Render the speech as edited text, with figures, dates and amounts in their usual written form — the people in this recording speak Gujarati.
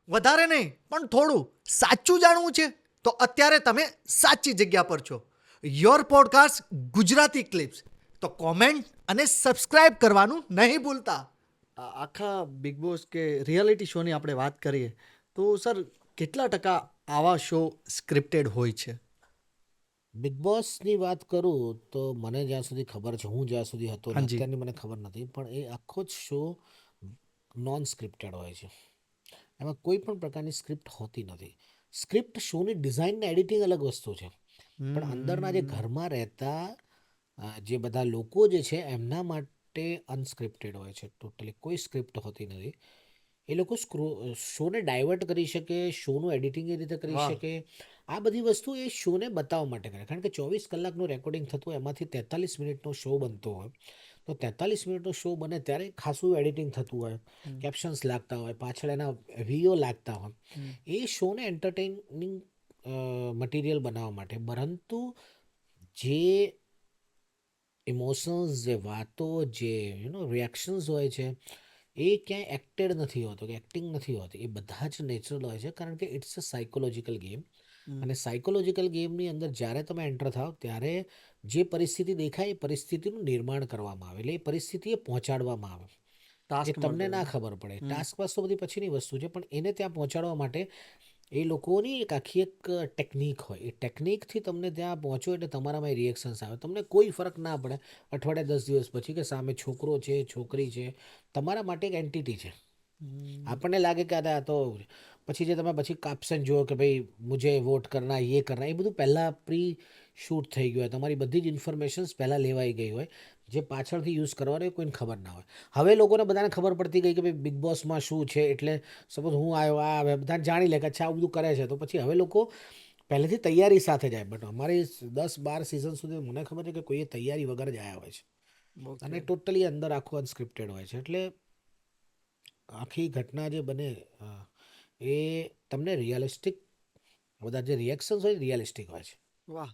વધારે નહીં પણ થોડું સાચું જાણવું છે તો અત્યારે તમે સાચી જગ્યા પર છો. Your podcast Gujarati clips. તો કોમેન્ટ અને સબસ્ક્રાઇબ કરવાનું નહીં ભૂલતા. આખા બિગ બોસ કે રિયાલિટી શોની આપણે વાત કરીએ તો સર કેટલા ટકા આવા શો સ્ક્રિપ્ટેડ હોય છે? બિગ બોસની વાત કરું તો મને જ્યાં સુધી ખબર છે, હું જ્યાં સુધી હતો ને હાજી. અત્યારની મને ખબર નથી, પણ એ આખો જ શો નોન સ્ક્રિપ્ટેડ હોય છે. એમાં કોઈ પણ પ્રકારની સ્ક્રિપ્ટ હોતી નથી. સ્ક્રિપ્ટ શોની ડિઝાઇન ને એડિટિંગ અલગ વસ્તુ છે, પણ અંદરના જે ઘરમાં રહેતા જે બધા લોકો જે છે એમના માટે અનસ્ક્રિપ્ટેડ હોય છે. ટોટલી કોઈ સ્ક્રિપ્ટ હોતી નથી. એ લોકો શોને ડાયવર્ટ કરી શકે, શોનું એડિટિંગ એ રીતે કરી વાહ. શકે. આ બધી વસ્તુ એ શોને બતાવવા માટે કરે. કારણ કે 24 કલાકનું રેકોર્ડિંગ થતું હોય, એમાંથી 43 મિનિટનો શો બનતો હોય. તો 43 મિનિટનો શો બને ત્યારે ખાસું એડિટિંગ થતું હોય, કેપ્શન્સ લાગતા હોય, પાછળ એના વીઓ લાગતા હોય. એ શોને એન્ટરટેનિંગ મટીરિયલ બનાવવા માટે. પરંતુ જે ઇમોશન્સ, જે વાતો, જે રિએક્શન્સ હોય છે, એ ક્યાંય એક્ટેડ નથી હોતો કે એક્ટિંગ નથી હોતી. એ બધા જ નેચરલ હોય છે, કારણ કે ઇટ્સ અ સાયકોલોજીકલ ગેમ. અને સાયકોલોજીકલ ગેમની અંદર જ્યારે તમે એન્ટર થાવ ત્યારે જે પરિસ્થિતિ દેખાય એ પરિસ્થિતિનું નિર્માણ કરવામાં આવે, એટલે એ પરિસ્થિતિ એ પહોંચાડવામાં આવે. એ તમને ના ખબર પડે. ટાસ્ક પાસ તો બધી પછીની વસ્તુ છે, પણ એને ત્યાં પહોંચાડવા માટે એ લોકોની એક આખી એક ટેકનિક હોય. એ ટેકનિકથી તમને ત્યાં પહોંચો એટલે તમારામાં એ રિએક્શન્સ આવે. તમને કોઈ ફરક ના પડે અઠવાડિયા 10 દિવસ પછી કે સામે છોકરો છે, છોકરી છે, તમારા માટે એક એન્ટિટી છે. આપણને લાગે કે આ તો પછી જે તમે પછી કાપ્શન જુઓ કે ભાઈ મુझे વોટ કરના, એ કરના, એ બધું પહેલાં પ્રી શૂટ થઈ ગયું હોય. તમારી બધી જ ઇન્ફોર્મેશન્સ પહેલાં લેવાઈ ગઈ હોય, જે પાછળથી યુઝ કરવાની કોઈને ખબર ના હોય. હવે લોકોને બધાને ખબર પડતી ગઈ કે ભાઈ બિગ બોસમાં શું છે. એટલે સપોઝ હું આવ્યો, આ હવે બધા જાણી લે કે અચ્છા આવું બધું કરે છે, તો પછી હવે લોકો પહેલેથી તૈયારી સાથે જાય. બટ અમારી 10-12 સિઝન સુધી મને ખબર છે કે કોઈએ તૈયારી વગર જ આવ્યા હોય છે. અને ટોટલી અંદર આખું અનસ્ક્રિપ્ટેડ હોય છે. એટલે આખી ઘટના જે બને એ તમને રિયલિસ્ટિક, બધા જે રિએક્શન્સ હોય રિયલિસ્ટિક હોય છે. વાહ.